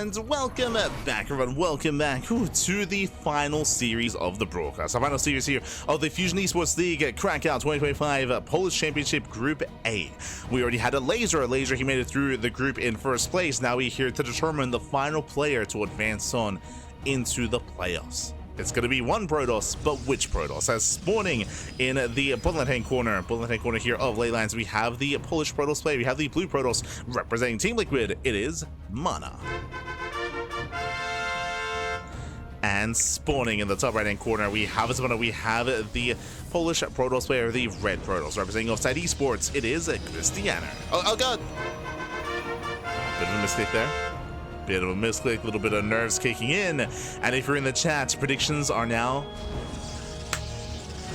and welcome back, everyone. Welcome back to the final series of the broadcast. Our final series here of the Fusion Esports League Cracov 2025 Polish Championship Group A. We already had a laser. He made it through the group in first place. Now we're here to determine the final player to advance on into the playoffs. It's going to be one Protoss, but which Protoss? As spawning in the bottom left-hand corner here of Leylands, we have the Polish Protoss player. We have the blue Protoss representing Team Liquid. It is MaNa. And spawning in the top right-hand corner, we have the Polish Protoss player, the red Protoss representing Offside Esports. It is Krystianer. Oh god! Bit of a mistake there. Bit of a misclick, a little bit of nerves kicking in. And if you're in the chat, predictions are now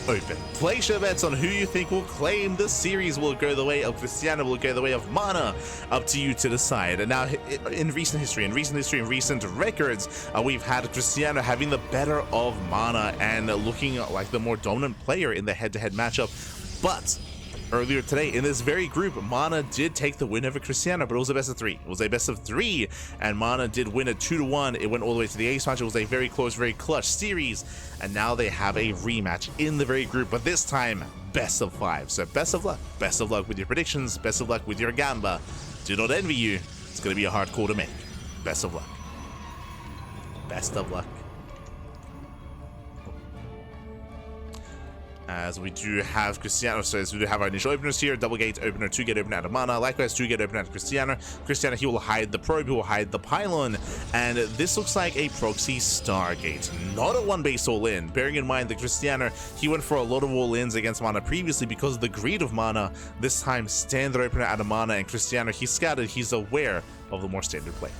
open. Place your bets on who you think will claim the series. Will it go the way of Krystianer? Will it go the way of MaNa? Up to you to decide. And now, in recent records, we've had Krystianer having the better of MaNa and looking like the more dominant player in the head-to-head matchup. But earlier today, in this very group, MaNa did take the win over Krystianer, but it was a best of three. It was a best of three, and MaNa did win it 2-1. It went all the way to the ace match. It was a very close, very clutch series, and now they have a rematch in the very group, but this time, best of 5. So best of luck. Best of luck with your predictions. Best of luck with your gamba. Do not envy you. It's going to be a hard call to make. Best of luck. Best of luck. As we do have Krystianer, so as we do have our initial openers here, double gate opener, 2-gate opener out of MaNa, likewise 2-gate opener out of Krystianer. Krystianer, he will hide the probe, he will hide the pylon, and this looks like a proxy Stargate, not a one base all in. Bearing in mind that Krystianer, he went for a lot of all ins against MaNa previously because of the greed of MaNa. This time, standard opener out of MaNa, and Krystianer, he's scouted, he's aware of the more standard play.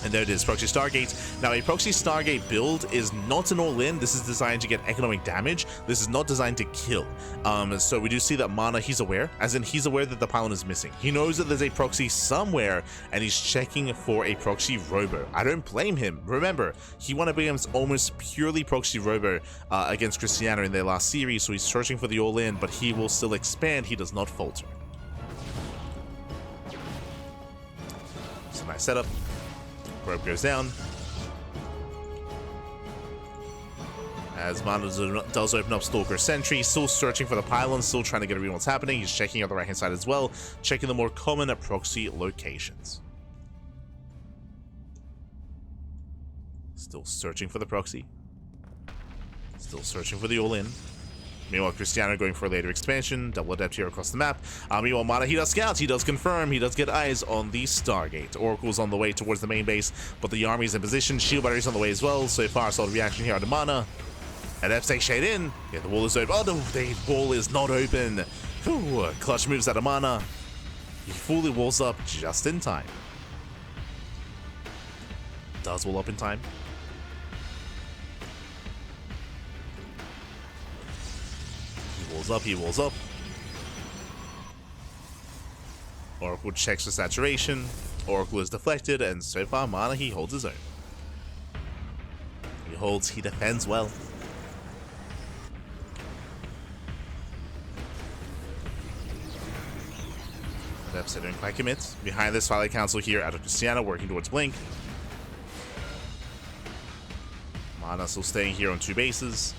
And there it is, Proxy Stargate. Now, a Proxy Stargate build is not an all-in. This is designed to get economic damage. This is not designed to kill. So we do see that MaNa, he's aware, as in he's aware that the pylon is missing. He knows that there's a proxy somewhere, and he's checking for a proxy robo. I don't blame him. Remember, he won against almost purely proxy robo against Krystianer in their last series, so he's searching for the all-in, but he will still expand. He does not falter. So nice setup. Probe goes down. As MaNa does open up Stalker Sentry, still searching for the pylon, still trying to get a read on what's happening. He's checking out the right hand side as well, checking the more common proxy locations. Still searching for the proxy. Still searching for the all-in. Meanwhile, Krystianer going for a later expansion, double adept here across the map. Meanwhile, MaNa, he does scouts, he does confirm, he does get eyes on the Stargate. Oracle's on the way towards the main base, but the army's in position. Shield battery's on the way as well. So far, solid reaction here out of MaNa. Adept takes shade in. Yeah, the wall is open. Oh, the wall is not open. Ooh, clutch moves out of MaNa. He fully walls up just in time. Does wall up in time. He walls up. Oracle checks for saturation. Oracle is deflected, and so far MaNa, he holds his own. He defends well. Adepts didn't quite commit. Behind this, Twilight Council here out of Krystianer working towards Blink. MaNa still staying here on 2 bases.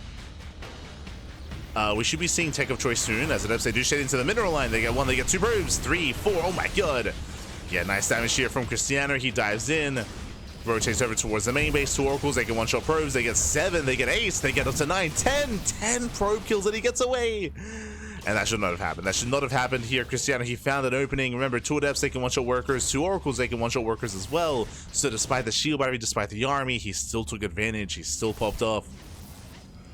We should be seeing tech of choice soon, as Adepts, they do shade into the mineral line. They get 1, they get 2 probes, 3, 4, oh my god. Yeah, nice damage here from Krystianer. He dives in, rotates over towards the main base. 2 oracles, they get 1-shot probes, they get 7, they get ace, they get up to 9, 10 probe kills, and he gets away. And that should not have happened. That should not have happened here. Krystianer, he found an opening. Remember, 2 adepts, they can 1-shot workers. 2 oracles, they can 1-shot workers as well. So despite the shield battery, despite the army, he still took advantage. He still popped off.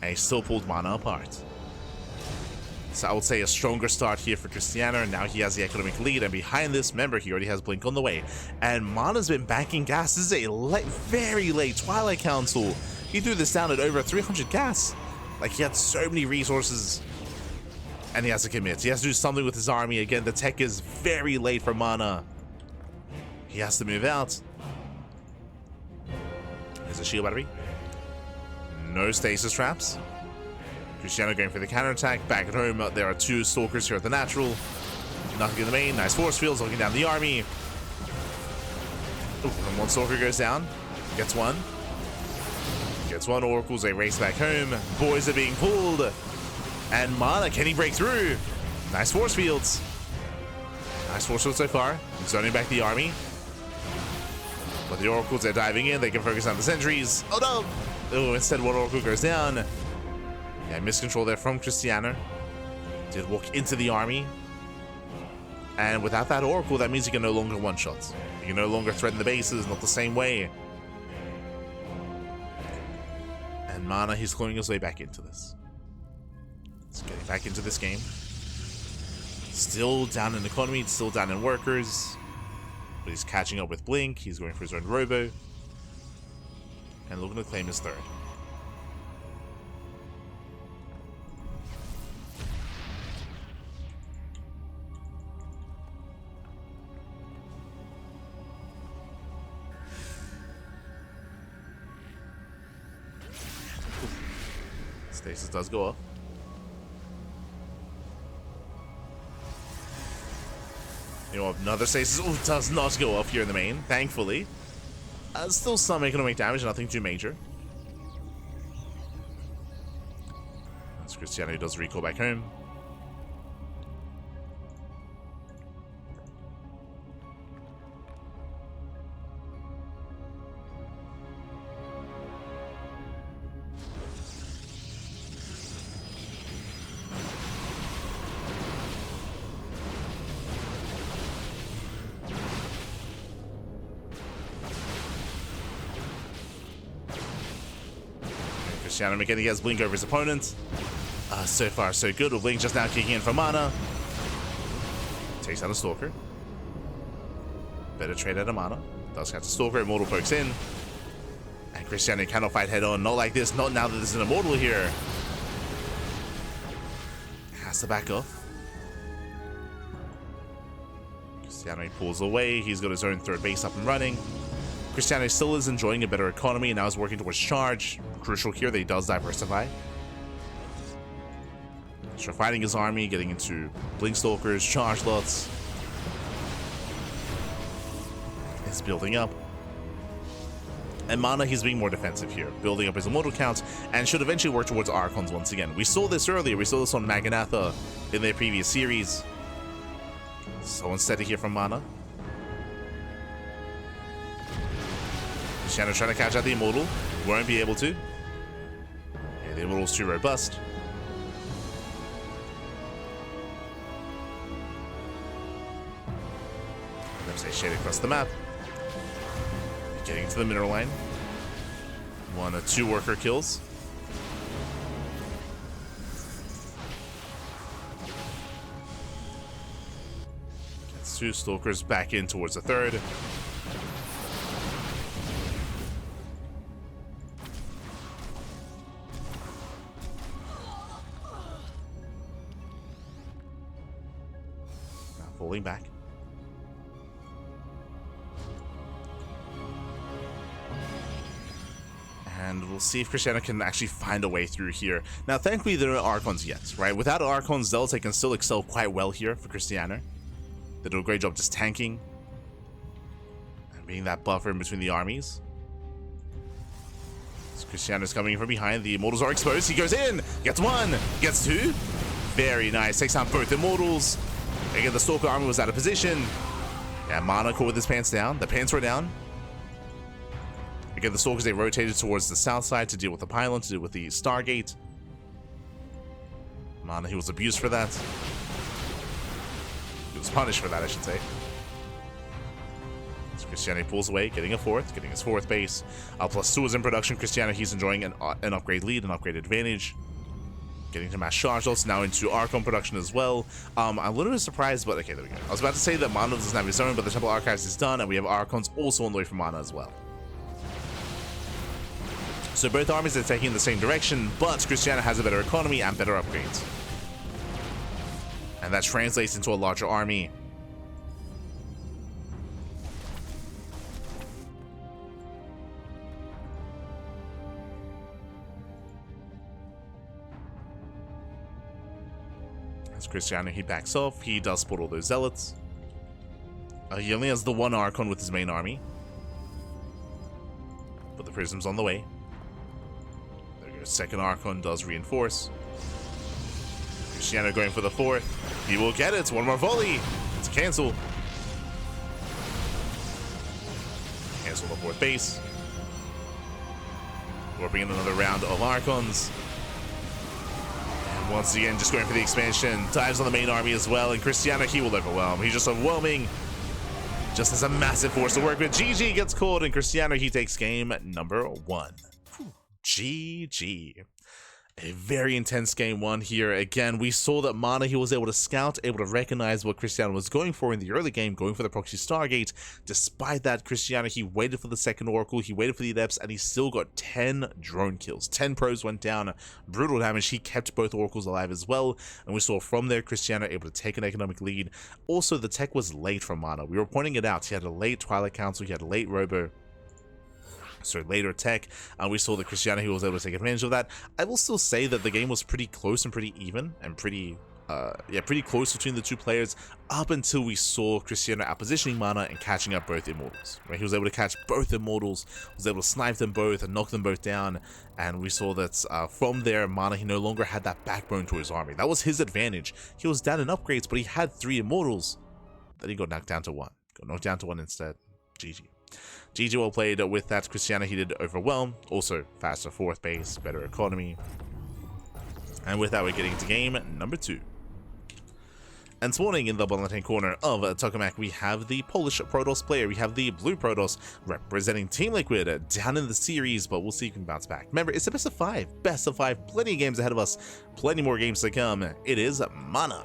And he still pulled MaNa apart. So I would say a stronger start here for Krystianer. Now he has the economic lead, and behind this, remember, he already has Blink on the way. And MaNa's been banking gas. This is a very late Twilight Council. He threw this down at over 300 gas. Like, he had so many resources, and he has to commit. He has to do something with his army. Again, the tech is very late for MaNa. He has to move out. There's a shield battery. No stasis traps. Krystianer going for the counterattack. Back at home, there are 2 stalkers here at the natural. Nothing in the main. Nice force fields looking down the army. Ooh, and one Stalker goes down. Gets one. Gets one. Oracles, they race back home. Boys are being pulled. And MaNa, can he break through? Nice force fields. Nice force fields so far. Zoning back the army. But the Oracles, they're diving in. They can focus on the sentries. Oh no! Oh, instead one Oracle goes down. Yeah, miscontrol there from Krystianer. Did walk into the army. And without that Oracle, that means you can no longer one-shot. You can no longer threaten the bases, not the same way. And MaNa, he's clawing his way back into this. He's getting back into this game. Still down in economy, still down in workers. But he's catching up with Blink. He's going for his own robo. And looking to claim his third. Stasis does go up. You know, another stasis does not go up here in the main, thankfully. Still some economic damage, nothing too major. As Krystianer does recall back home. Krystianer getting his Blink over his opponent. So far, so good. With Blink just now kicking in for MaNa. Takes out a Stalker. Better trade out of MaNa. Does catch a Stalker. Immortal pokes in. And Krystianer cannot fight head on. Not like this. Not now that there's an Immortal here. Has to back off. Krystianer pulls away. He's got his own third base up and running. Krystianer still is enjoying a better economy and now is working towards charge. Crucial here that he does diversify. So fighting his army, getting into Blink Stalkers, charge lots. It's building up. And MaNa, he's being more defensive here, building up his immortal count, and should eventually work towards Archons once again. We saw this earlier, we saw this on MaNa in their previous series. So instead to hear from MaNa. Krystianer trying to catch out the Immortal. Won't be able to. Yeah, the Immortal's too robust. Let's say shade across the map. Getting to the mineral line. 1 or 2 worker kills. Gets 2 Stalkers back in towards the third. Falling back. And we'll see if Krystianer can actually find a way through here. Now, thankfully, there are no Archons yet, right? Without Archons, Delta can still excel quite well here for Krystianer. They do a great job just tanking and being that buffer in between the armies. So Krystianer's coming in from behind. The Immortals are exposed. He goes in, gets 1, gets 2. Very nice. Takes out both Immortals. Again, the Stalker army was out of position. Yeah, MaNa caught with his pants down. The pants were down. Again, the Stalkers, they rotated towards the south side to deal with the pylon, to deal with the Stargate. MaNa, he was abused for that. He was punished for that, I should say. So Krystianer pulls away, getting his fourth base. +2 is in production. Krystianer, he's enjoying an upgrade lead, an upgrade advantage. Getting to mass charge lots, now into Archon production as well. I'm a little bit surprised, but okay, there we go. I was about to say that MaNa doesn't have his own, but the Temple Archives is done, and we have Archons also on the way from MaNa as well. So both armies are taking in the same direction, but Krystianer has a better economy and better upgrades. And that translates into a larger army. Krystianer, he backs off. He does spot all those zealots. He only has the one Archon with his main army. But the Prism's on the way. There goes second Archon, does reinforce. Krystianer going for the fourth. He will get it. One more volley. It's a cancel. Cancel the fourth base. Warping in another round of Archons. And once again, just going for the expansion. Dives on the main army as well. And Krystianer, he will overwhelm. He's just overwhelming. Just as a massive force to work with. GG gets called, and Krystianer, he takes game number 1. GG. A very intense game 1 here. Again, we saw that MaNa, he was able to scout, able to recognize what Krystianer was going for in the early game, going for the proxy Stargate. Despite that, Krystianer, he waited for the second Oracle, he waited for the Adepts, and he still got 10 drone kills. 10 probes went down, brutal damage. He kept both Oracles alive as well, and we saw from there Krystianer able to take an economic lead. Also, the tech was late from MaNa. We were pointing it out. He had a late Twilight Council, he had a late Robo. So later tech, we saw that Krystianer, he was able to take advantage of that. I will still say that the game was pretty close and pretty even and pretty close between the two players up until we saw Krystianer outpositioning MaNa and catching up both Immortals. Right? He was able to catch both Immortals, was able to snipe them both and knock them both down, and we saw that from there, MaNa, he no longer had that backbone to his army. That was his advantage. He was down in upgrades, but he had 3 Immortals. Then he got knocked down to 1. Got knocked down to 1 instead. GG. GG well played with that. Krystianer, he did overwhelm. Also, faster 4th base, better economy. And with that, we're getting to game number 2. And spawning in the bottom left-hand corner of Tokamak, we have the Polish Protoss player. We have the Blue Protoss representing Team Liquid down in the series, but we'll see if we can bounce back. Remember, it's a best of 5. Best of 5. Plenty of games ahead of us. Plenty more games to come. It is MaNa.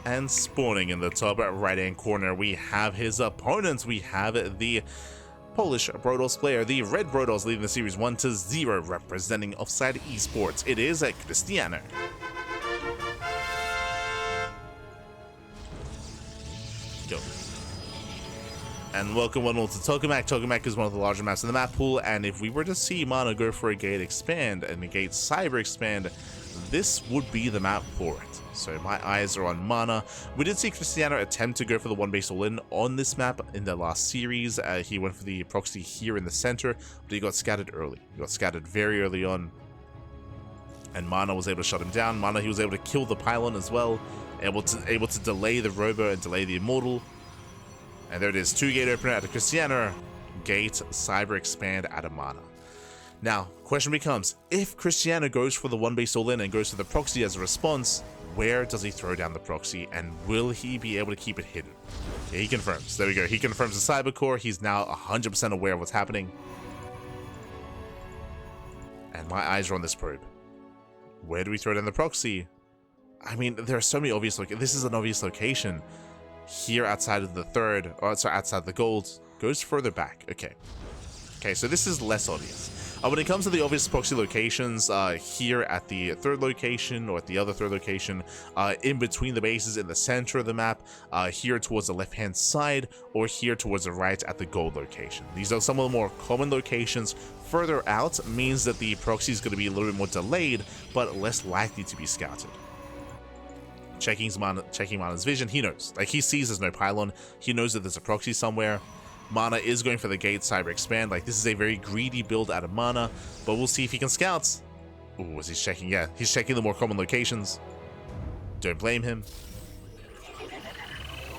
And spawning in the top right-hand corner, we have his opponents. We have the Polish Protoss player, the Red Protoss, leading the series 1-0, representing Offside Esports. It is Krystianer. Go. And welcome one all to Tokamak. Tokamak is one of the larger maps in the map pool, and if we were to see MaNa go for a Gate Expand and a Gate Cyber Expand, this would be the map for it. So my eyes are on MaNa. We did see Krystianer attempt to go for the 1 base all-in on this map in the last series. He went for the proxy here in the center, but he got scattered early. He got scattered very early on, and MaNa was able to shut him down. MaNa, he was able to kill the pylon as well, able to delay the Robo and delay the Immortal. And there it is, 2 gate opener out of Krystianer, Gate Cyber Expand out of MaNa. Now, question becomes, if Krystianer goes for the 1 base all-in and goes for the proxy as a response, where does he throw down the proxy, and will he be able to keep it hidden? Yeah, he confirms. There we go. He confirms the cyber core. He's now 100% aware of what's happening. And my eyes are on this probe. Where do we throw down the proxy? I mean, there are so many obvious locations. This is an obvious location. Here outside of the third, or sorry, outside the gold, goes further back. Okay, so this is less obvious. When it comes to the obvious proxy locations, here at the 3rd location, or at the other 3rd location, in between the bases in the center of the map, here towards the left-hand side, or here towards the right at the gold location. These are some of the more common locations. Further out means that the proxy is going to be a little bit more delayed, but less likely to be scouted. Checking MaNa's vision, he knows. Like, he sees there's no pylon, he knows that there's a proxy somewhere. MaNa is going for the Gate Cyber Expand. Like, this is a very greedy build out of MaNa, but we'll see if he can scout. Ooh, is he checking? Yeah, he's checking the more common locations. Don't blame him.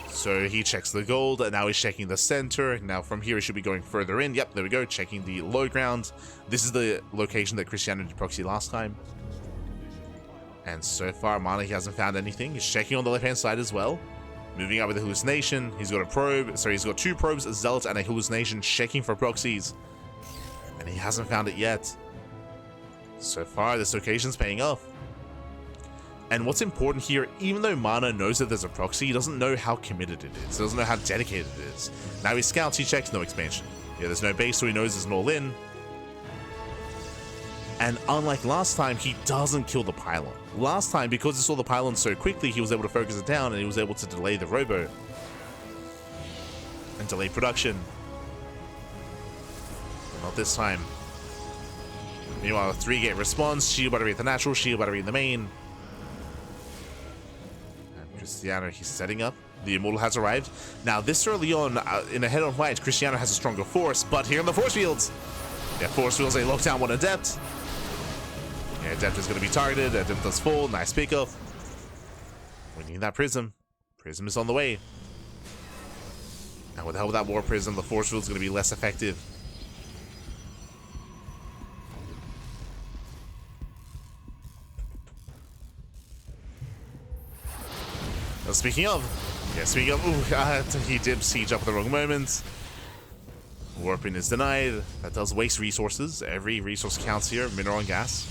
So he checks the gold, and now he's checking the center. Now from here, he should be going further in. Yep, there we go, checking the low ground. This is the location that Krystianer did proxy last time. And so far, MaNa, he hasn't found anything. He's checking on the left-hand side as well. Moving out with a hallucination. He's got a probe. So he's got 2 probes, a zealot, and a hallucination, checking for proxies. And he hasn't found it yet. So far, this location's paying off. And what's important here, even though MaNa knows that there's a proxy, he doesn't know how committed it is. He doesn't know how dedicated it is. Now he scouts, he checks, no expansion. Yeah, there's no base, so he knows there's an all-in. And unlike last time, he doesn't kill the pylon. Last time, because he saw the pylon so quickly, he was able to focus it down, and he was able to delay the Robo. And delay production. But not this time. Meanwhile, 3-gate response, shield battery at the natural, shield battery in the main. And Krystianer, he's setting up. The Immortal has arrived. Now, this early on, in a head-on fight, Krystianer has a stronger force, but here in the force fields. Yeah, force fields, they lock down one Adept. Yeah, Adept is going to be targeted. Adept does fall. Nice pickup. We need that Prism. Prism is on the way. And with the help of that War Prism, the force field is going to be less effective. Now, speaking of, he did siege up at the wrong moment. Warping is denied. That does waste resources. Every resource counts here. Mineral and gas.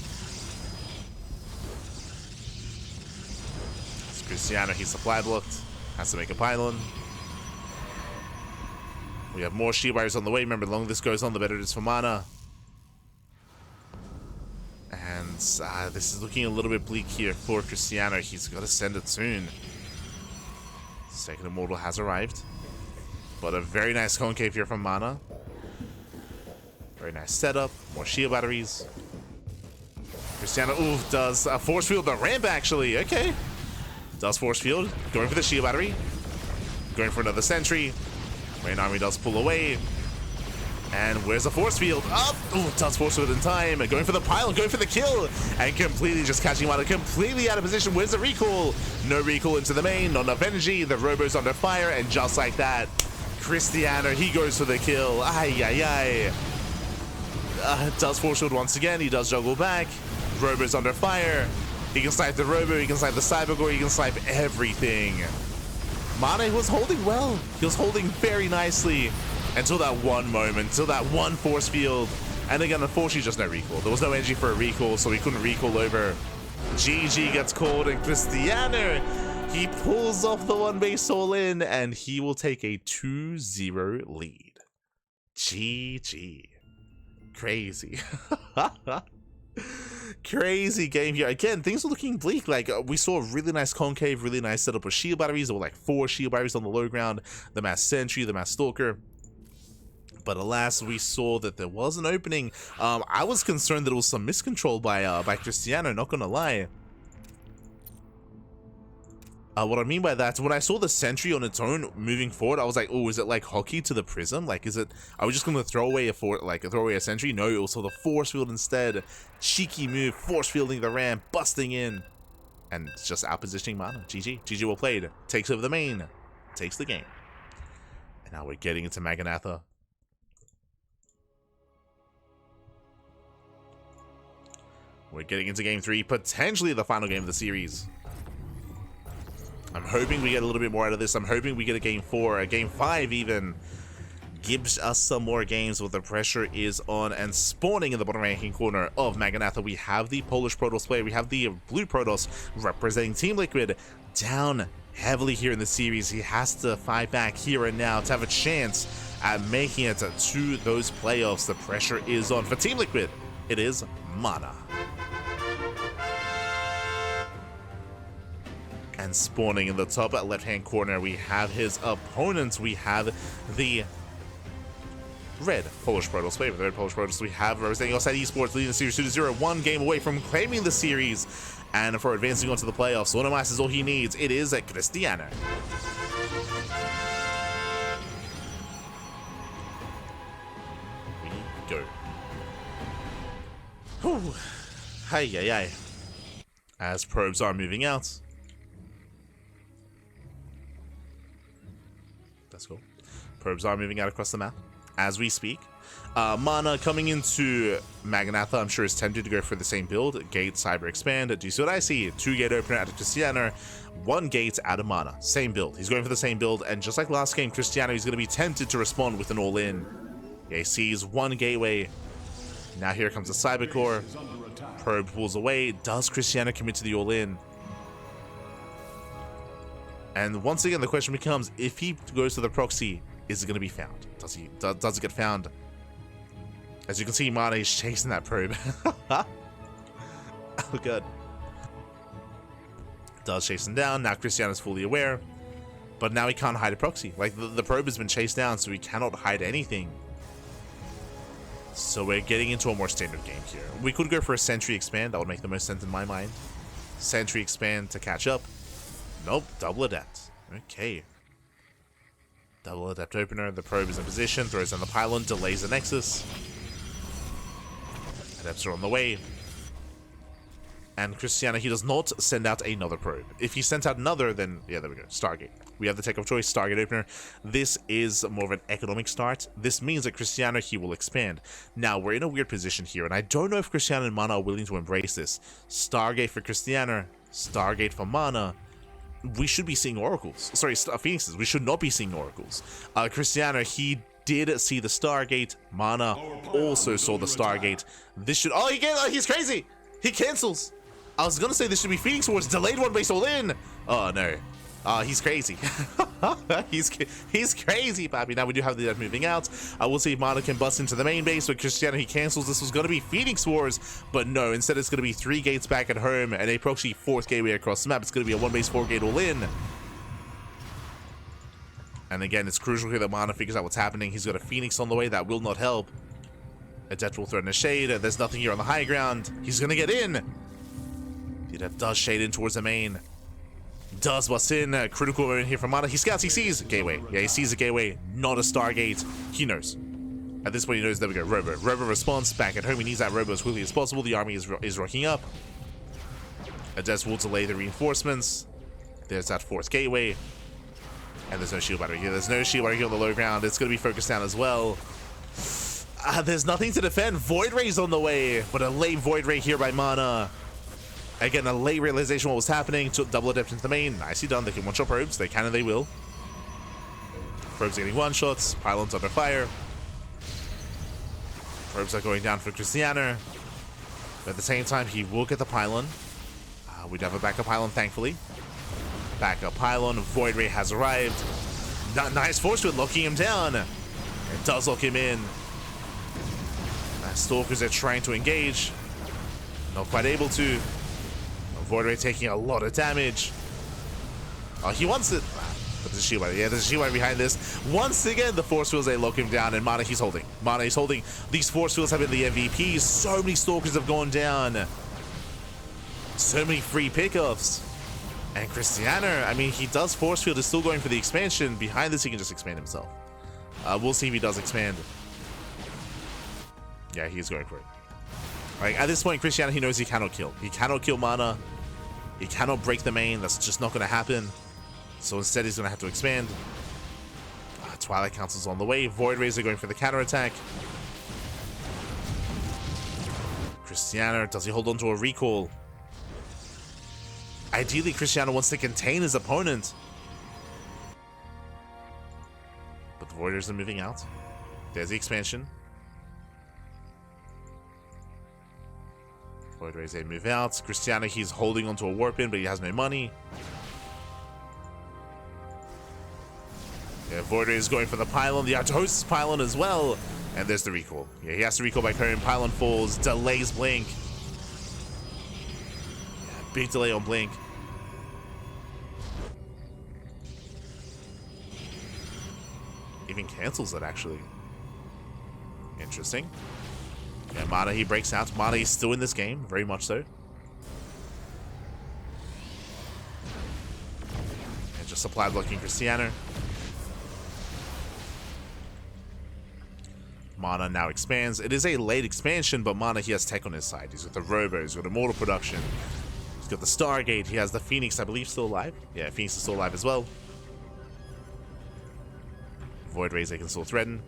It's Krystianer, he's supply blocked. Has to make a pylon. We have more shield barriers on the way. Remember, the longer this goes on, the better it is for MaNa. And this is looking a little bit bleak here for Krystianer. He's got to send it soon. Second Immortal has arrived. But a very nice concave here from MaNa. Very nice setup. More shield batteries. Krystianer, does force field the ramp actually. Okay. Does force field. Going for the shield battery. Going for another sentry. Main army does pull away. And where's the force field? Does force field in time. And going for the pile, going for the kill. And completely just catching him out, completely out of position. Where's the recall? No recall into the main, not enough energy. The Robo's under fire, and just like that, Krystianer, he goes for the kill. Does force field once again. He does juggle back. Robo's under fire. He can snipe the Robo, he can snipe the Cybergore, he can snipe everything. MaNa was holding well. He was holding very nicely until that one moment, until that one force field. And again, unfortunately, just no recall. There was no energy for a recall, so he couldn't recall over. GG gets called, and Krystianer, he pulls off the one base all in, and he will take a 2-0 lead. GG. Crazy. Crazy game here. Again, things are looking bleak. Like, we saw a really nice concave, really nice setup of shield batteries. There were like 4 shield batteries on the low ground. The Mass Sentry, the Mass Stalker. But alas, we saw that there was an opening. I was concerned that it was some miscontrol by Krystianer, not gonna lie. What I mean by that, when I saw the sentry on its own moving forward, I was like, oh, is it like hockey to the prism? Like, is it, are we just gonna throw away a sentry? No, it was for the force field instead. Cheeky move, force fielding the ramp, busting in. And it's just out-positioning MaNa. GG. GG well played. Takes over the main. Takes the game. And now we're getting into Maganatha. We're getting into game 3, potentially the final game of the series. I'm hoping we get a little bit more out of this. I'm hoping we get a game 4, a game 5 even. Gives us some more games where the pressure is on. And spawning in the bottom right hand corner of Maganatha, we have the Polish Protoss player. We have the blue Protoss representing Team Liquid, down heavily here in the series. He has to fight back here and now to have a chance at making it to those playoffs. The pressure is on. For Team Liquid, it is MaNa. And spawning in the top left-hand corner, we have his opponents. We have the red Polish Protoss player. The red Polish Protoss we have representing Fusion Esports, leading the series 2-0, 1 game away from claiming the series and for advancing on to the playoffs. One of us is all he needs. It is Krystianer. We go. Whew. Hi. As probes are moving out. Let's go. Probes are moving out across the map as we speak. MaNa coming into Maganatha, I'm sure is tempted to go for the same build. Gate, Cyber Expand. Do you see what I see? 2-gate opener out of Krystianer, 1 gate out of MaNa. Same build. He's going for the same build, and just like last game, Krystianer is going to be tempted to respond with an all-in. Yeah, he sees 1 gateway. Now here comes the Cybercore. Probe pulls away. Does Krystianer commit to the all-in? And once again, the question becomes, if he goes to the proxy, is it going to be found? Does it get found? As you can see, MaNa is chasing that probe. Oh, good. Does chase him down. Now Krystianer is fully aware. But now he can't hide a proxy. Like, the probe has been chased down, so he cannot hide anything. So we're getting into a more standard game here. We could go for a Sentry Expand. That would make the most sense in my mind. Sentry Expand to catch up. Nope, double Adept. Okay. Double Adept Opener. The probe is in position. Throws in the pylon. Delays the Nexus. Adepts are on the way. And Krystianer, he does not send out another probe. If he sent out another, then, yeah, there we go. Stargate. We have the tech of choice, Stargate Opener. This is more of an economic start. This means that Krystianer, he will expand. Now, we're in a weird position here, and I don't know if Krystianer and MaNa are willing to embrace this. Stargate for Krystianer, Stargate for MaNa. We should be seeing Oracles. Sorry, Phoenixes. We should not be seeing Oracles. Krystianer, he did see the Stargate. MaNa also saw the Stargate. This should... Oh, he's crazy! He cancels! I was gonna say this should be Phoenix Wars, delayed one base all in. Oh no. He's crazy. he's crazy, Pappy. Now we do have the dead moving out. We'll see if MaNa can bust into the main base, but Krystianer, he cancels. This was gonna be Phoenix Wars, but no, instead it's gonna be 3 gates back at home and a proxy 4th gateway across the map. It's gonna be a 1 base 4 gate all in. And again, it's crucial here that MaNa figures out what's happening. He's got a Phoenix on the way. That will not help. Adept will threaten a shade. There's nothing here on the high ground. He's gonna get in. The Adept does shade in towards the main. Does bust in. Critical moment here from MaNa. He scouts. He sees gateway. Yeah, he sees a gateway, not a Stargate. He knows. At this point, he knows. There we go. Robo. Robo response back at home. He needs that Robo as quickly as possible. The army is rocking up. Adept will delay the reinforcements. There's that 4th gateway. And there's no shield battery here. There's no shield battery here on the low ground. It's going to be focused down as well. There's nothing to defend. Void Ray's on the way, but a late Void Ray here by MaNa. Again, a late realization what was happening. Took double Adept into the main. Nicely done. They can one-shot probes. They can and they will. Probes are getting one-shots. Pylons under fire. Probes are going down for Krystianer. But at the same time, he will get the pylon. We do have a backup pylon, thankfully. Backup pylon. Void Ray has arrived. Nice force field locking him down. It does lock him in. Stalkers are trying to engage. Not quite able to. Void Ray taking a lot of damage. Oh, he wants it. But there's a shield battery. Yeah, there's a shield battery behind this. Once again, the force fields, they lock him down. And MaNa, he's holding. MaNa, he's holding. These force fields have been the MVPs. So many Stalkers have gone down. So many free pickups. And Krystianer, I mean, he does force field. Is still going for the expansion. Behind this, he can just expand himself. We'll see if he does expand. Yeah, he's going for it. Like, at this point, Krystianer, he knows he cannot kill. He cannot kill MaNa. He cannot break the main. That's just not going to happen. So instead, he's going to have to expand. Twilight Council's on the way. Void Rays are going for the counterattack. Krystianer, does he hold on to a recall? Ideally, Krystianer wants to contain his opponent. But the Voiders are moving out. There's the expansion. Void Rays, they move out. Krystianer, he's holding onto a warp in, but he has no money. Yeah, Void Ray is going for the pylon. The Artosis pylon as well. And there's the recall. Yeah, he has to recall back home. Pylon falls, delays Blink. Yeah, big delay on Blink. Even cancels it, actually. Interesting. Yeah, MaNa, he breaks out. MaNa is still in this game, very much so. And just supply blocking Krystianer. MaNa now expands. It is a late expansion, but MaNa, he has tech on his side. He's got the Robo, he's got Immortal Production. He's got the Stargate, he has the Phoenix, I believe, still alive. Yeah, Phoenix is still alive as well. Void Rays, they can still threaten.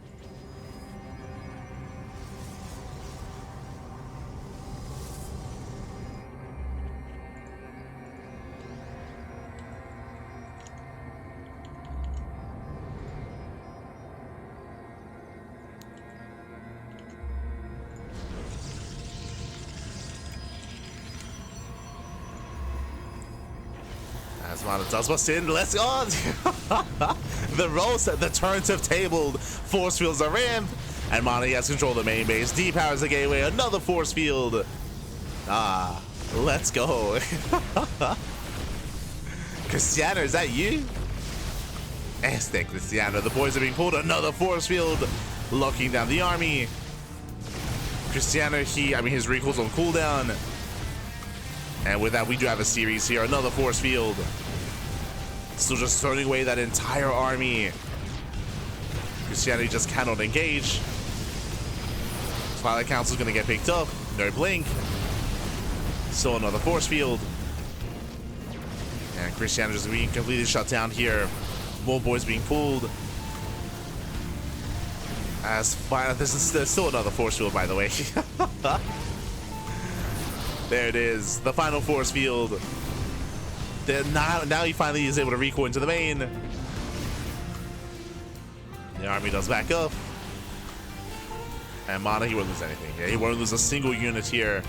As MaNa does bust in, let's go! The rolls, the turrets have tabled, force fields are ramped, and MaNa has control of the main base. Depowers the gateway, another force field. Let's go. Krystianer, is that you? Este Krystianer, the boys are being pulled, another force field, locking down the army. Krystianer, his recall's on cooldown. And with that, we do have a series here. Another force field. Still just throwing away that entire army. Krystianer just cannot engage. Twilight Council's gonna get picked up. No blink. Still another force field. And Krystianer just being completely shut down here. More boys being pulled. There's still another force field, by the way. There it is, the final force field. Now he finally is able to recoil into the main. The army does back up. And MaNa, he won't lose anything. Yeah, he won't lose a single unit here.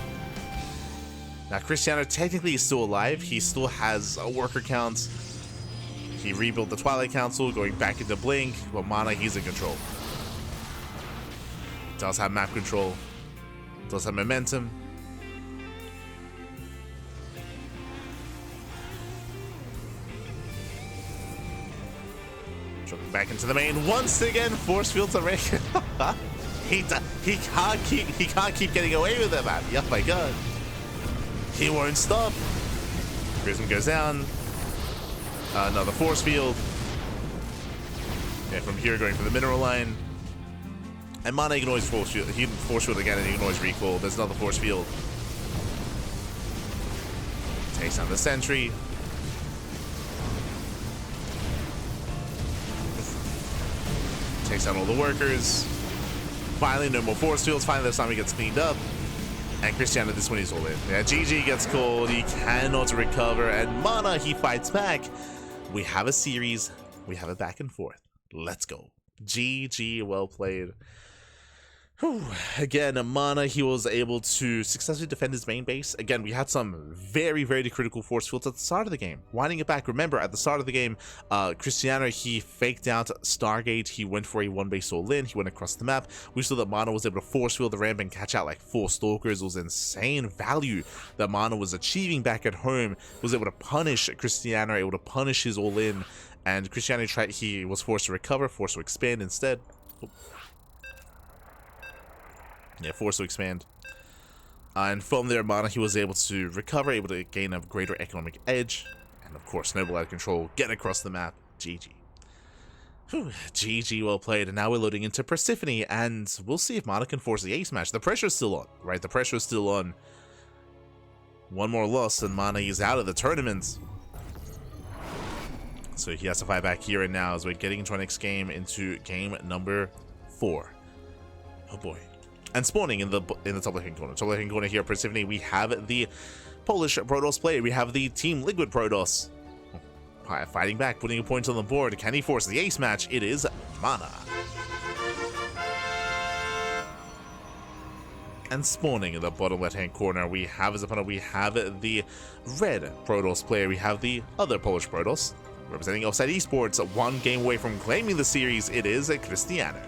Now, Krystianer technically is still alive. He still has a worker count. He rebuilt the Twilight Council, going back into Blink. But MaNa, he's in control. Does have map control. Does have momentum. Dropping back into the main once again. Force fields are ready. He can't keep getting away with it, man. Oh my god. He won't stop. Prism goes down. Another force field. Yeah, from here going for the mineral line. And MaNa can always force field. He can force field again and he can always recall. There's another force field. Takes down the sentry. Takes down all the workers. Finally, no more force fields. Finally, this time he gets cleaned up. And Krystianer, this one he's all in. Yeah, GG gets called. He cannot recover. And MaNa, he fights back. We have a series. We have a back and forth. Let's go. GG, well played. Whew. Again, MaNa, he was able to successfully defend his main base. Again, we had some very, very critical force fields at the start of the game. Winding it back, remember, at the start of the game, Krystianer, he faked out Stargate. He went for a one base all in. He went across the map. We saw that MaNa was able to force field the ramp and catch out like 4 stalkers. It was insane value that MaNa was achieving back at home. He was able to punish Krystianer, able to punish his all in. And Krystianer he was forced to recover, forced to expand instead. Yeah, forced to expand. And from there, MaNa, he was able to recover, able to gain a greater economic edge. And of course, snowball out of control, get across the map. GG. Whew, GG, well played. And now we're loading into Persephone, and we'll see if MaNa can force the ace match. The pressure's still on, right? The pressure's still on. One more loss, and MaNa is out of the tournament. So he has to fight back here and now as we're getting into our next game, into game number 4. Oh boy. And spawning in the top left-hand corner. Top left-hand corner here, Persephone, we have the Polish Protoss player. We have the Team Liquid Protoss. Fighting back, putting a point on the board. Can he force the ace match? It is MaNa. And spawning in the bottom left-hand corner, we have as opponent, we have the Red Protoss player. We have the other Polish Protoss. Representing Offside Esports, 1 game away from claiming the series, it is Krystianer.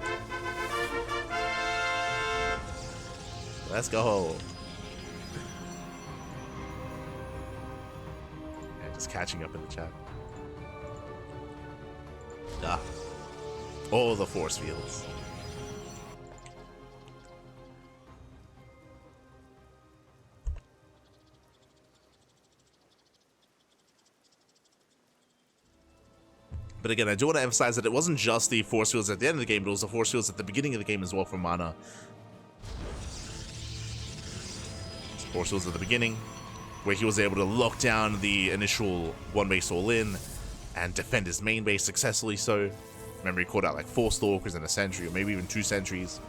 Let's go. And just catching up in the chat. All the force fields. But again, I do want to emphasize that it wasn't just the force fields at the end of the game, but it was the force fields at the beginning of the game as well from MaNa. Force fields at the beginning, where he was able to lock down the initial one base all in and defend his main base successfully. So, remember, he caught out like 4 stalkers and a sentry, or maybe even 2 sentries.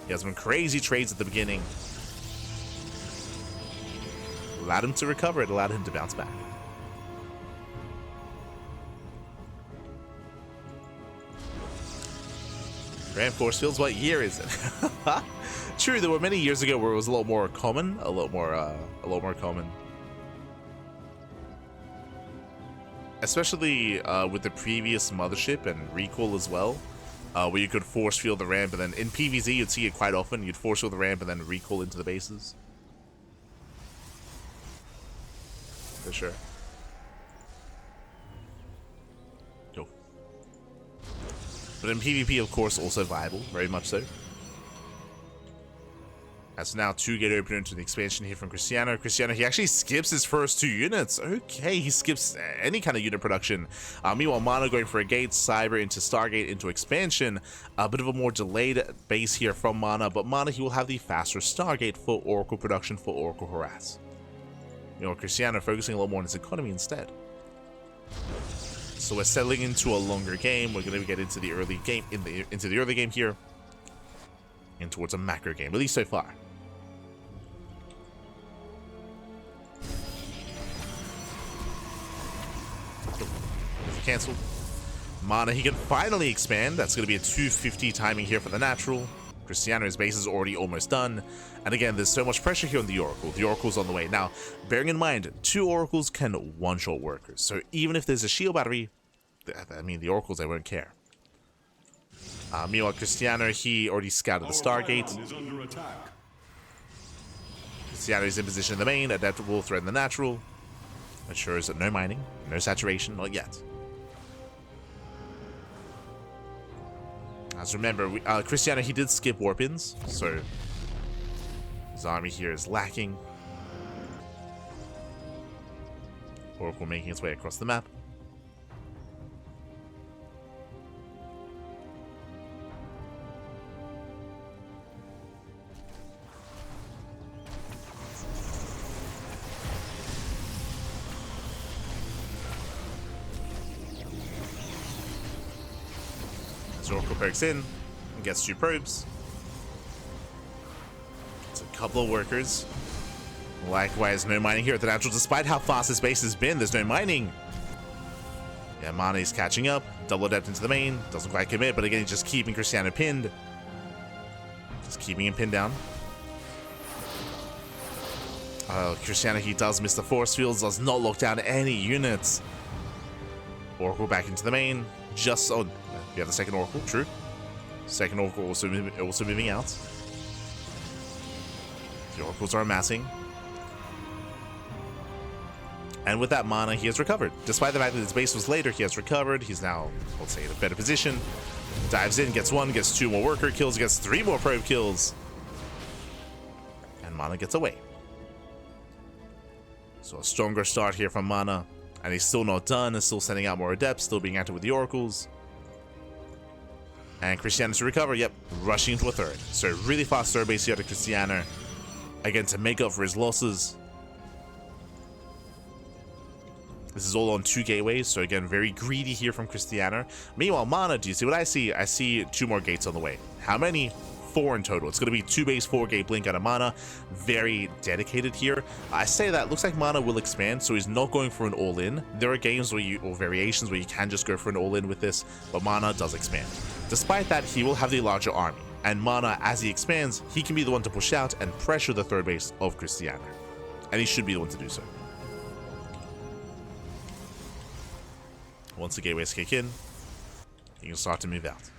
He has some crazy trades at the beginning. Allowed him to recover, it allowed him to bounce back. Grand force fields, what year is it? True, there were many years ago where it was a lot more common, a lot more common. Especially with the previous mothership and recall as well, where you could force field the ramp, and then in PvZ you'd see it quite often. You'd force field the ramp and then recall into the bases. For sure. Yo. But in PvP, of course, also viable, very much so. As now 2-gate opener into the expansion here from Krystianer. Krystianer, he actually skips his first 2 units. Okay, he skips any kind of unit production. Meanwhile, MaNa going for a gate, Cyber into Stargate into expansion. A bit of a more delayed base here from MaNa, but MaNa, he will have the faster Stargate for Oracle production for Oracle Harass. You know, Krystianer focusing a lot more on his economy instead. So we're settling into a longer game. We're going to get into the early game, into the early game here, and towards a macro game, at least so far. Cancelled. MaNa, he can finally expand. That's going to be a 250 timing here for the natural. Krystianer's base is already almost done. And again, there's so much pressure here on the Oracle. The Oracle's on the way. Now, bearing in mind, 2 Oracles can one-shot workers. So even if there's a shield battery, I mean, the Oracles, they won't care. Meanwhile, Krystianer, he already scouted the Stargate. Krystianer is in position in the main. Adaptable, threaten the natural. Ensures that no mining, no saturation, not yet. As remember, Krystianer, he did skip warp-ins, so his army here is lacking. Oracle making its way across the map. Oracle pokes in and gets 2 probes. Gets a couple of workers. Likewise, no mining here at the natural, despite how fast this base has been. There's no mining. Yeah, MaNa is catching up. Double adept into the main. Doesn't quite commit, but again, he's just keeping Krystianer pinned. Just keeping him pinned down. Krystianer, he does miss the force fields. Does not lock down any units. Oracle back into the main. Just on. We have the second Oracle, true. Second Oracle also moving out. The Oracles are amassing. And with that, MaNa, he has recovered. Despite the fact that his base was later, he has recovered. He's now, let's say, in a better position. Dives in, gets 1, gets 2 more worker kills, gets 3 more probe kills. And MaNa gets away. So a stronger start here from MaNa. And he's still not done. He's still sending out more adepts, still being active with the Oracles. And Krystianer to recover, yep, rushing into a third. So really fast third base here to Krystianer. Again, to make up for his losses. This is all on 2 gateways, so again, very greedy here from Krystianer. Meanwhile, MaNa, do you see what I see? I see 2 more gates on the way. How many? 4 in total. It's going to be 2 base, 4 gate blink out of MaNa. Very dedicated here. I say that, looks like MaNa will expand, so he's not going for an all-in. There are games where or variations where you can just go for an all-in with this, but MaNa does expand. Despite that, he will have the larger army, and MaNa, as he expands, he can be the one to push out and pressure the third base of Krystianer. And he should be the one to do so. Once the gateways kick in, he can start to move out.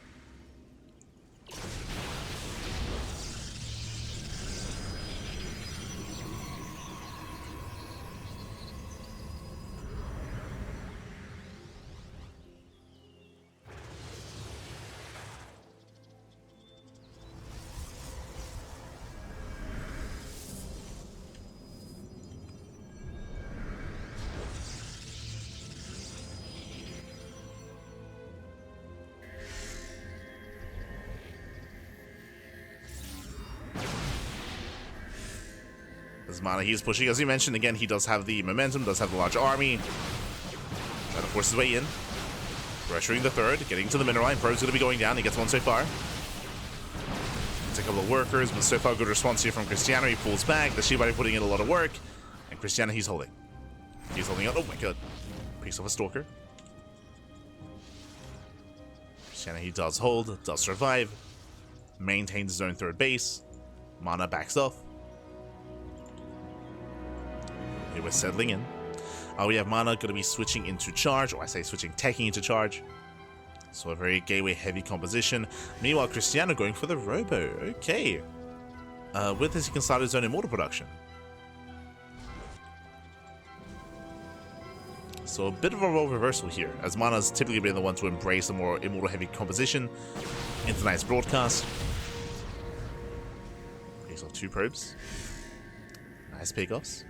As MaNa, he's pushing, as you mentioned, again, he does have the momentum, does have the larger army. Trying to force his way in. Pressuring the third, getting to the mineral line. Pro's going to be going down, he gets 1 so far. Gets a couple of workers, but so far good response here from Krystianer. He pulls back, the Shibari putting in a lot of work. And Krystianer, he's holding. He's holding out, oh my god. Picks off a Stalker. Krystianer, he does hold, does survive. Maintains his own third base. MaNa backs off. We're settling in. We have MaNa going to be switching into charge, or I say switching, taking into charge. So a very gateway heavy composition. Meanwhile, Krystianer going for the Robo. Okay. With this, he can start his own immortal production. So a bit of a role reversal here, as MaNa's typically been the one to embrace a more immortal heavy composition in tonight's broadcast. Okay, so So 2 probes. Nice pickoffs.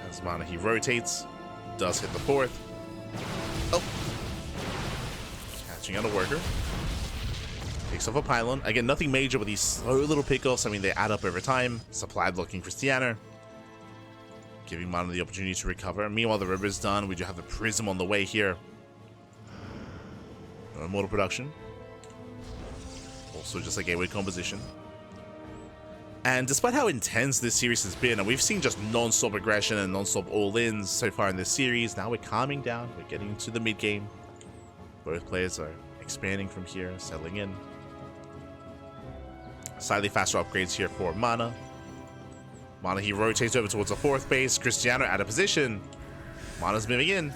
As MaNa, he rotates, does hit the 4th. Oh! Catching out a worker. Takes off a pylon. Again, nothing major, but these slow little pickoffs, I mean, they add up over time. Supply blocking Krystianer, giving MaNa the opportunity to recover. Meanwhile, the river is done. We do have the prism on the way here. No immortal production. Also just a gateway composition. And despite how intense this series has been, and we've seen just non-stop aggression and non-stop all-ins so far in this series, now we're calming down, we're getting into the mid-game. Both players are expanding from here, settling in. Slightly faster upgrades here for MaNa. MaNa, he rotates over towards the 4th base. Krystianer out of position. MaNa's moving in.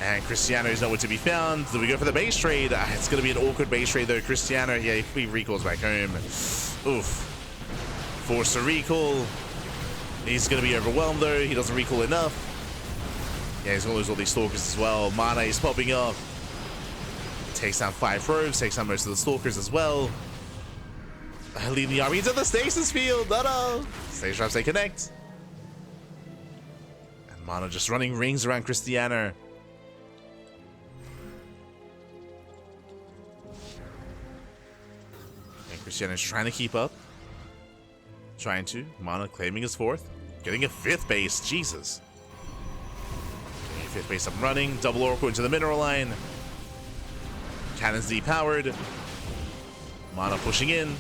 And Krystianer is nowhere to be found. Do we go for the base trade? It's going to be an awkward base trade though. Krystianer, yeah, he recalls back home. Oof. Forced to recall. He's going to be overwhelmed though. He doesn't recall enough. Yeah, he's going to lose all these stalkers as well. MaNa is popping up. Takes down 5 rogues. Takes down most of the stalkers as well. Leading the army into the stasis field. No. Stage traps, they connect. And MaNa just running rings around Krystianer. And Krystianer's trying to keep up. MaNa claiming his 4th. Getting a 5th base. Jesus. Getting a 5th base up and running. Double Oracle into the mineral line. Cannons depowered. MaNa pushing in.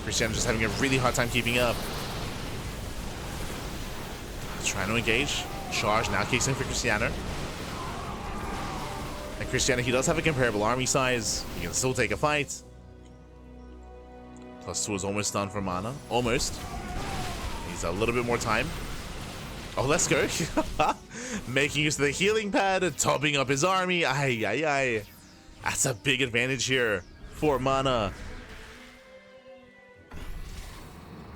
Krystianer just having a really hard time keeping up. Trying to engage. Charge now kicks in for Krystianer. And Krystianer, he does have a comparable army size. He can still take a fight. +2 is almost done for MaNa. Almost. Needs a little bit more time. Oh, let's go. Making use of the healing pad, topping up his army. Ay, ay, ay. That's a big advantage here for MaNa.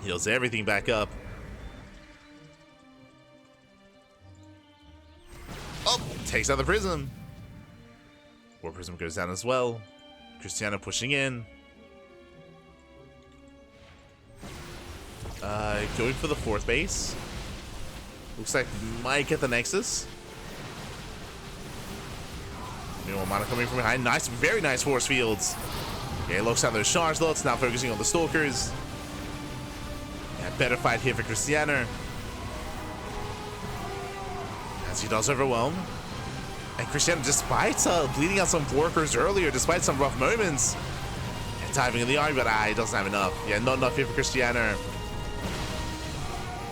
Heals everything back up. Oh, takes out the prism. War prism goes down as well. Krystianer pushing in. Going for the 4th base. Looks like might get the Nexus. Meanwhile, MaNa coming from behind. Nice, very nice force fields. Yeah, looks out those charge lots. Now focusing on the stalkers. Yeah, better fight here for Krystianer. As he does overwhelm. And Krystianer, despite bleeding out some workers earlier, despite some rough moments, and diving in the army, but he doesn't have enough. Yeah, not enough here for Krystianer.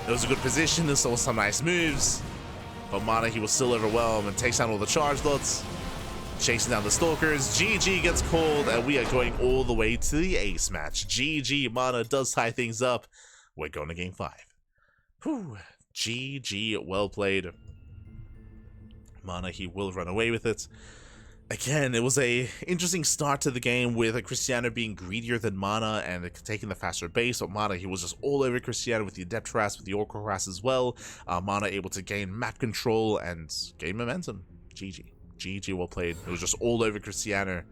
It was a good position, and saw some nice moves. But MaNa, he was still overwhelmed and takes down all the charge lots. Chasing down the stalkers. GG gets called, and we are going all the way to the ace match. GG, MaNa does tie things up. We're going to game 5. Whew. GG, well played. MaNa, he will run away with it. Again, it was a interesting start to the game with Krystianer being greedier than MaNa and taking the faster base, but MaNa, he was just all over Krystianer with the Adept Harass, with the Oracle Harass as well. MaNa able to gain map control and gain momentum. GG. GG, well played. It was just all over Krystianer.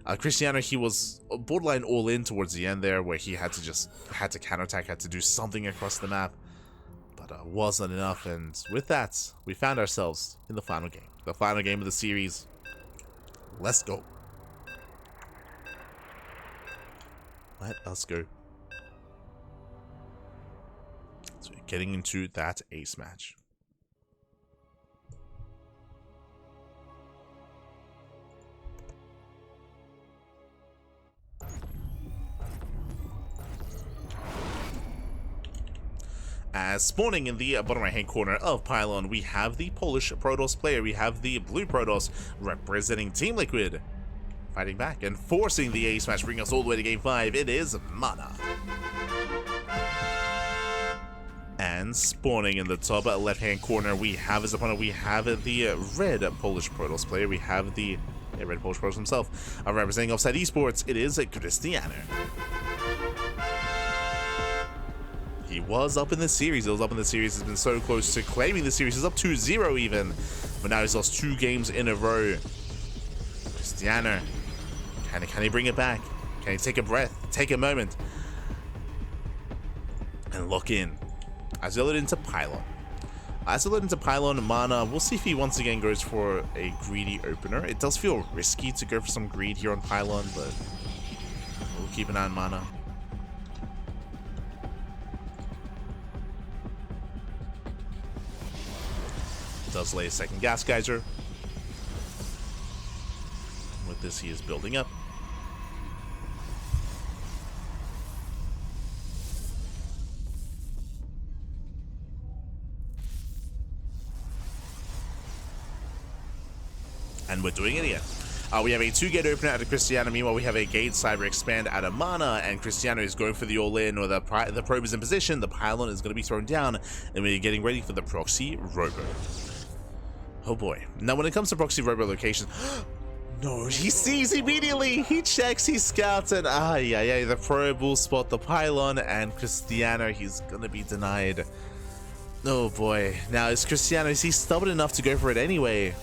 Krystianer, he was borderline all in towards the end there, where he had to counterattack, had to do something across the map, but wasn't enough. And with that, we found ourselves in the final game of the series. Let's go. Let us go. So we're getting into that ace match. As spawning in the bottom right hand corner of Pylon, we have the Polish Protoss player. We have the blue Protoss representing Team Liquid, fighting back and forcing the ace match, bringing us all the way to game 5. It is MaNa. And And spawning in the top left-hand corner, we have his opponent. We have the red Polish Protoss player. We have the red Polish Protoss himself. Representing Offside Esports, it is Krystianer. He was up in the series. He was up in the series. Has been so close to claiming the series. He's up 2-0 even. But now he's lost 2 games in a row. Krystianer, can he bring it back? Can he take a breath? Take a moment? And lock in. As we load into Pylon. MaNa, we'll see if he once again goes for a greedy opener. It does feel risky to go for some greed here on Pylon, but we'll keep an eye on MaNa. Does lay a second gas geyser. With this, he is building up. And we're doing it again. We have a 2-gate opener out of Krystianer. Meanwhile, we have a gate cyber expand out of MaNa, and Krystianer is going for the all-in, or the probe is in position. The pylon is going to be thrown down, and we're getting ready for the proxy robo. Oh boy. Now, when it comes to proxy robo locations, no, he sees immediately. He checks, he scouts, and the probe will spot the pylon, and Krystianer, he's going to be denied. Oh boy. Now, is he stubborn enough to go for it anyway?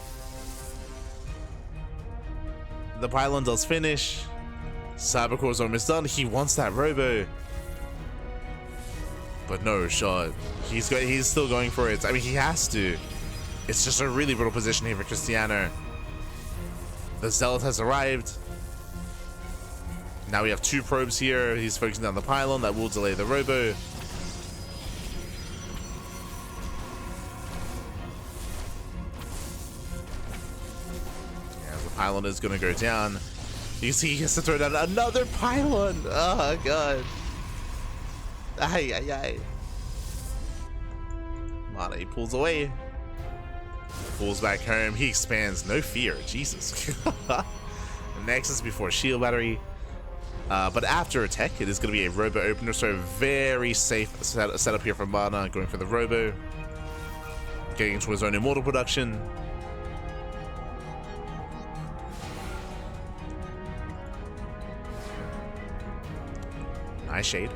The pylon does finish. Cybercore's almost done. He wants that robo. But no shot. He's still going for it. I mean, he has to. It's just a really brutal position here for Krystianer. The Zealot has arrived. Now we have 2 probes here. He's focusing on the pylon. That will delay the robo. Pylon is going to go down. You see, he has to throw down another pylon. Oh, God. MaNa, he pulls away. Pulls back home. He expands. No fear. Jesus. Nexus before shield battery. But after attack, it is going to be a robo opener. So very safe setup here for MaNa. Going for the robo. Getting into his own immortal production. Nice shade.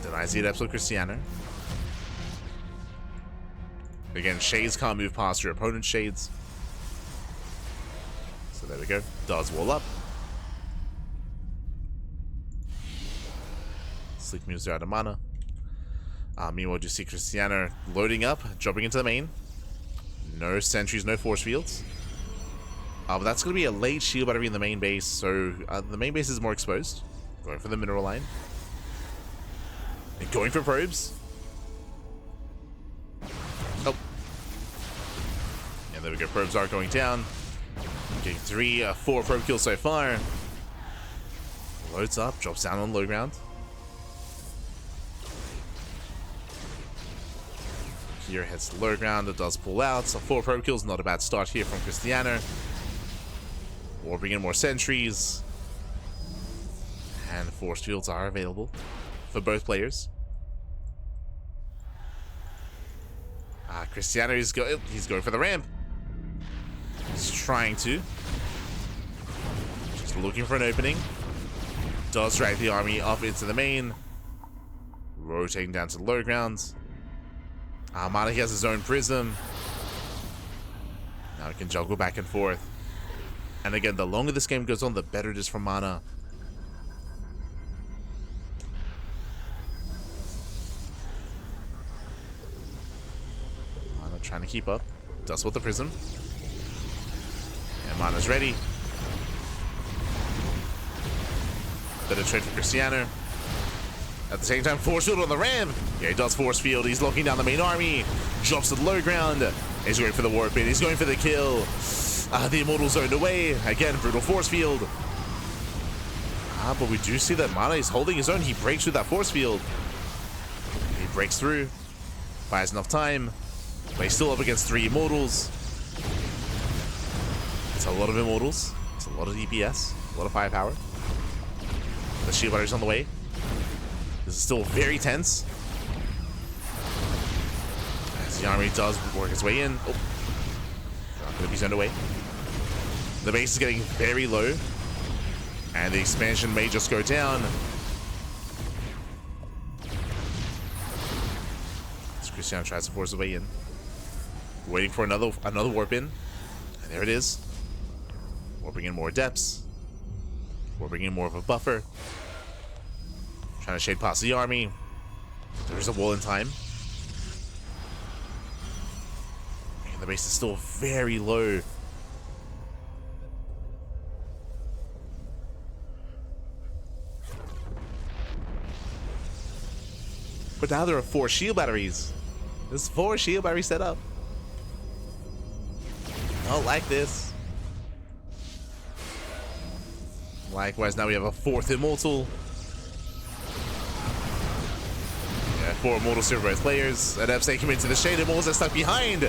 Denies the adept with Krystianer. Again, shades can't move past your opponent's shades. So there we go. Does wall up. Sleek moves out of MaNa. Meanwhile, you see Krystianer loading up, dropping into the main. No sentries, no force fields. But that's going to be a late shield battery in the main base, so the main base is more exposed. Going for the mineral line. And going for probes. Oh. And there we go. Probes are going down. Getting 4 probe kills so far. Loads up. Drops down on low ground. Here heads to low ground. It does pull out. So 4 probe kills. Not a bad start here from Krystianer. We'll bring in more sentries. And force fields are available for both players. Krystianer he's going for the ramp. He's trying to. Just looking for an opening. Does drag the army up into the main. Rotating down to the low ground. MaNa, he has his own prism. Now he can juggle back and forth. And again, the longer this game goes on, the better it is for MaNa. Trying to keep up. Does with the prism. And MaNa's ready. Better trade for Krystianer. At the same time, force field on the ramp. Yeah, he does force field. He's locking down the main army. Drops to the low ground. He's going for the warp in. He's going for the kill. The immortal zoned away. Again, brutal force field. But we do see that MaNa is holding his own. He breaks through that force field. He breaks through. Buys enough time. But he's still up against 3 immortals. It's a lot of immortals. It's a lot of DPS. A lot of firepower. The shield battery's on the way. This is still very tense. The army does work its way in. Oh, not going to be sent away. The base is getting very low, and the expansion may just go down. As Krystianer tries to force his way in, waiting for another warp in, and there it is. Warping in more depths. Warping in more of a buffer. Trying to shade past the army. There's a wall in time. And the base is still very low. But now there are 4 shield batteries. There's 4 shield batteries set up. I don't like this. Likewise, now we have a 4th Immortal. Yeah, 4 Immortals here for both players. And Epstein come into the shade. Immortals are stuck behind.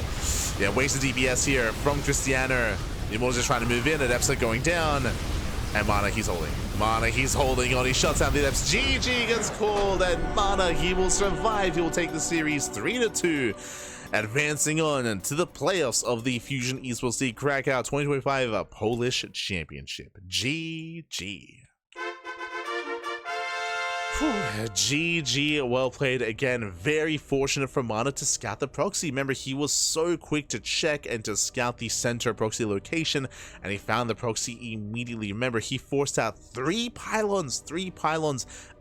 Yeah, wasted DPS here from Krystianer. The Immortals are trying to move in, and Epstein going down. And MaNa, he's holding. MaNa, he's holding on. He shuts down the Depths. GG gets called, and MaNa, he will survive. He will take the series 3-2. Advancing on to the playoffs of the Fusion Esports League Cracov 2025 Polish Championship. GG. GG, well played again. Very fortunate for MaNa to scout the proxy. Remember, he was so quick to check and to scout the center proxy location, and he found the proxy immediately. Remember, he forced out 3 pylons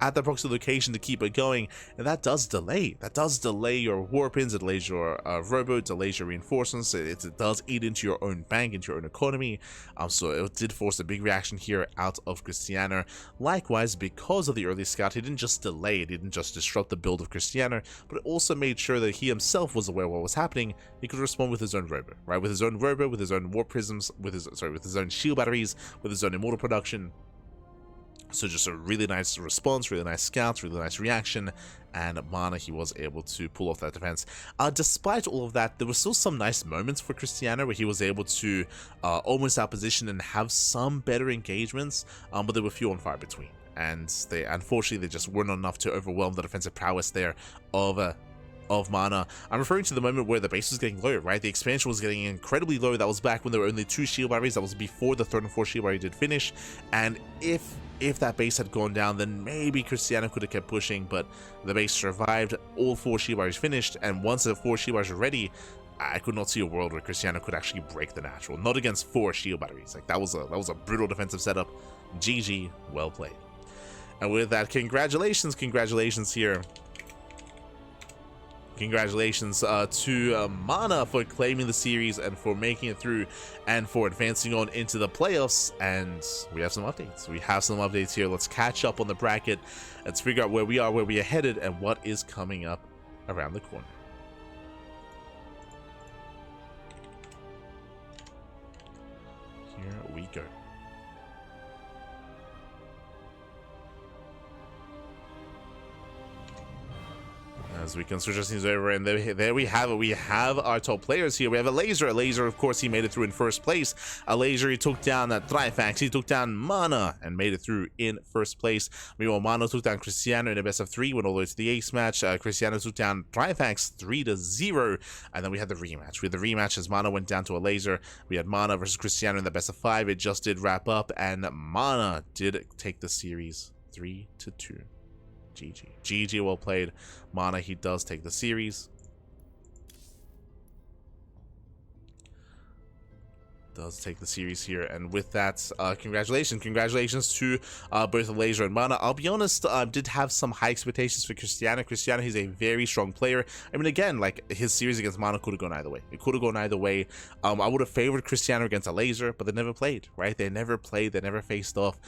at the proxy location to keep it going, and that does delay. That does delay your warp-ins, it delays your robo, it delays your reinforcements, it does eat into your own bank, into your own economy. So it did force a big reaction here out of Krystianer. Likewise, because of the early scout, he didn't just delay, it didn't just disrupt the build of Krystianer, but it also made sure that he himself was aware of what was happening. He could respond with his own robo, right? With his own robo, with his own warp prisms, with his own shield batteries, with his own immortal production. So just a really nice response, really nice scouts, really nice reaction, and MaNa, he was able to pull off that defense. Despite all of that, there were still some nice moments for Krystianer where he was able to almost outposition and have some better engagements, but there were few and far between. And they, unfortunately, they just weren't enough to overwhelm the defensive prowess there of MaNa. I'm referring to the moment where the base was getting low, right? The expansion was getting incredibly low. That was back when there were only 2 shield batteries. That was before the 3rd and 4th shield battery did finish. And if that base had gone down, then maybe Krystianer could have kept pushing, but the base survived. All 4 shield batteries finished, and once the 4 shield batteries were ready, I could not see a world where Krystianer could actually break the natural. Not against 4 shield batteries. Like that was a brutal defensive setup. GG, well played. And with that, congratulations here. Congratulations to MaNa for claiming the series and for making it through and for advancing on into the playoffs. And we have some updates. Here. Let's catch up on the bracket. Let's figure out where we are, where we are headed, and what is coming up around the corner. Here we go. As we can switch our scenes over, and there we have it. We have our top players here. We have a Laser. A Laser, of course, he made it through in first place. A Laser, he took down Trifax. He took down MaNa and made it through in first place. Meanwhile, MaNa took down Krystianer in a best of 3, went all the way to the ace match. Krystianer took down Trifax 3-0, and then we had the rematch. We had the rematch as MaNa went down to a Laser. We had MaNa versus Krystianer in the best of 5. It just did wrap up, and MaNa did take the series 3-2. GG, well played. MaNa, he does take the series. Does take the series here, and with that, congratulations to both Laser and MaNa. I'll be honest, did have some high expectations for Krystianer. He's a very strong player. I mean, again, like his series against MaNa could have gone either way. It could have gone either way. I would have favored Krystianer against a Laser, but they never played, right? They never played. They never faced off.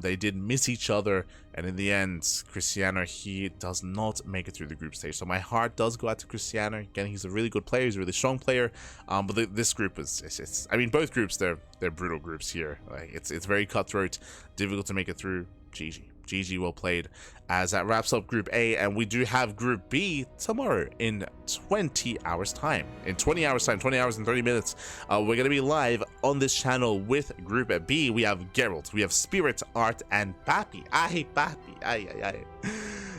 They did miss each other, and in the end, Krystianer, he does not make it through the group stage. So my heart does go out to Krystianer. Again, he's a really good player. He's a really strong player. But this group is I mean, both groups, they're brutal groups here. Like it's very cutthroat, difficult to make it through. GG, well played. As that wraps up Group A, and we do have Group B tomorrow in 20 hours time. In 20 hours time, 20 hours and 30 minutes, we're gonna be live on this channel with Group B. We have Geralt, we have Spirit, Art, and Papi. Papi.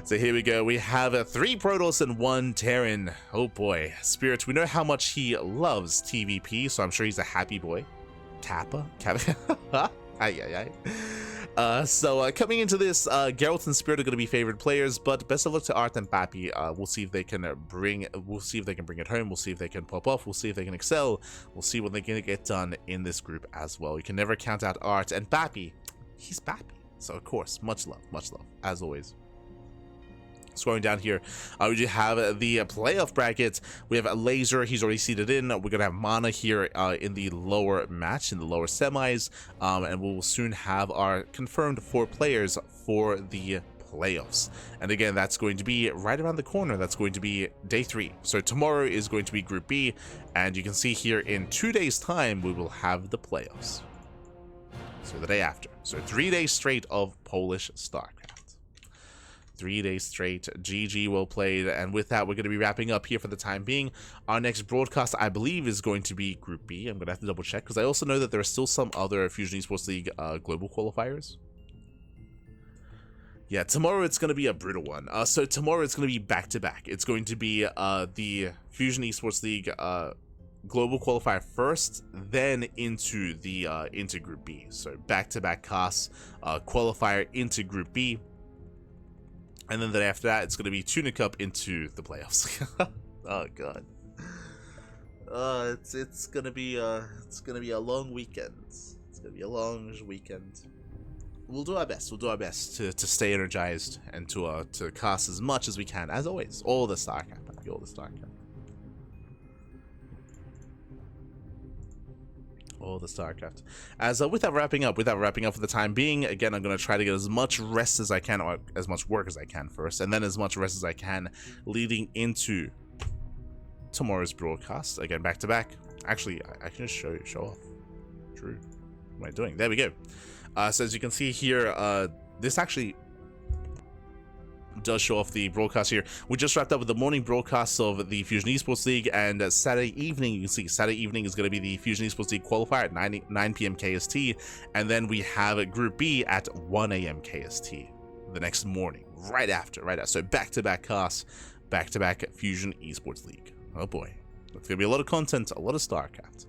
So here we go. We have 3 Protoss and 1 Terran. Oh boy. Spirit, we know how much he loves TvP, so I'm sure he's a happy boy. Kappa? Kappa? Ay. So coming into this, Geralt and Spirit are going to be favored players, but best of luck to Art and Pappy. We'll see if they can bring it home. We'll see if they can pop off. We'll see if they can excel. We'll see what they're going to get done in this group as well. You can never count out Art and Pappy. He's Pappy. So of course, much love, as always. Scrolling down here, we do have the playoff bracket. We have a Laser, he's already seated in. We're gonna have MaNa here in the lower match, in the lower semis, and we will soon have our confirmed 4 players for the playoffs. And again, that's going to be right around the corner. That's going to be day 3. So tomorrow is going to be Group B, and you can see here in 2 days' time we will have the playoffs. So the day after. So 3 days straight of Polish StarCraft. 3 days straight. GG, well played. And with that, we're going to be wrapping up here for the time being. Our next broadcast, I believe, is going to be Group B. I'm going to have to double check because I also know that there are still some other Fusion Esports League global qualifiers. Yeah, tomorrow it's going to be a brutal one. So tomorrow it's going to be back-to-back. It's going to be the Fusion Esports League global qualifier first, then into the into Group B. So back-to-back casts, qualifier into Group B. And then after that, it's going to be Tuna Cup into the playoffs. Oh god, it's gonna be a long weekend. It's gonna be a long weekend. We'll do our best. We'll do our best to stay energized and to cast as much as we can. As always, all the StarCraft, all the StarCraft. All the StarCraft. As without wrapping up for the time being, again, I'm going to try to get as much rest as I can, or as much work as I can first, and then as much rest as I can leading into tomorrow's broadcast. Again, back to back. Actually, I can just show off. True. What am I doing? There we go. So as you can see here, this actually does show off the broadcast here. We just wrapped up with the morning broadcast of the Fusion Esports League, and Saturday evening, you can see Saturday evening is going to be the Fusion Esports League qualifier at 9 p.m. KST, and then we have Group B at 1 a.m. KST the next morning, right after. So back-to-back casts, back-to-back Fusion Esports League. Oh boy, it's going to be a lot of content, a lot of StarCraft.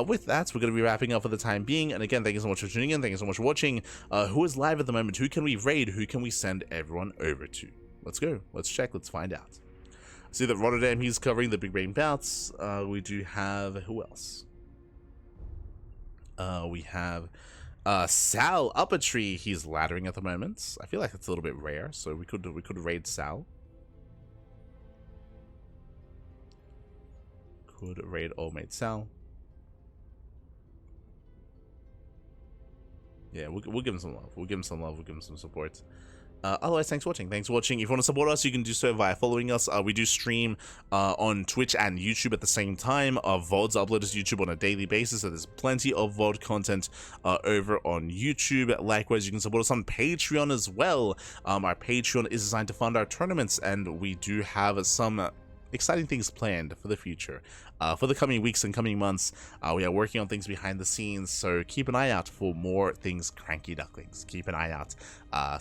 With that, we're going to be wrapping up for the time being. And again, thank you so much for tuning in. Thank you so much for watching. Who is live at the moment? Who can we raid? Who can we send everyone over to? Let's go. Let's check. Let's find out. See that Rotterdam, he's covering the big rain bouts. We do have, who else? We have Sal up a tree. He's laddering at the moment. I feel like that's a little bit rare, so we could raid Sal. Could raid old mate Sal. Yeah, we'll give him some love. We'll give him some love. We'll give him some support. Otherwise, thanks for watching. Thanks for watching. If you want to support us, you can do so via following us. We do stream on Twitch and YouTube at the same time. VODs are uploaded to YouTube on a daily basis, so there's plenty of VOD content over on YouTube. Likewise, you can support us on Patreon as well. Our Patreon is designed to fund our tournaments, and we do have some exciting things planned for the future. For the coming weeks and coming months, we are working on things behind the scenes, so keep an eye out for more things CranKy Ducklings. Keep an eye out.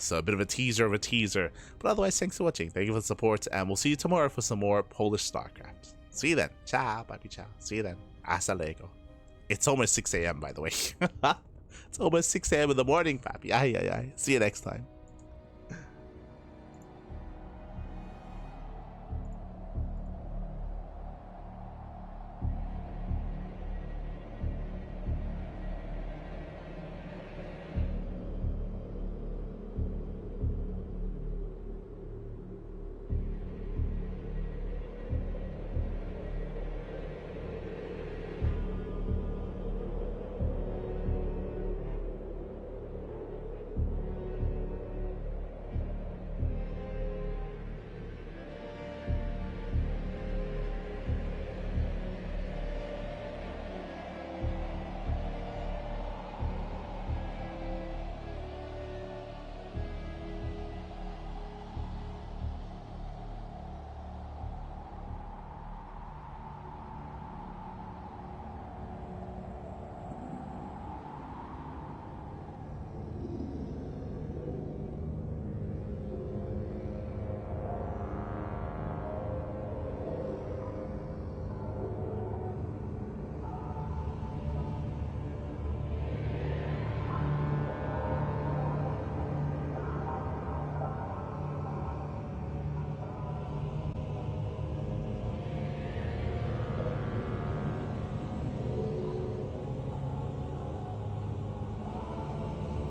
So a bit of a teaser but otherwise, thanks for watching. Thank you for the support, and we'll see you tomorrow for some more Polish StarCraft. See you then. Ciao, papi, ciao. See you then. Hasta luego. It's almost 6 a.m. by the way. It's almost 6 a.m. in the morning, papi. Ay, ay, ay. See you next time.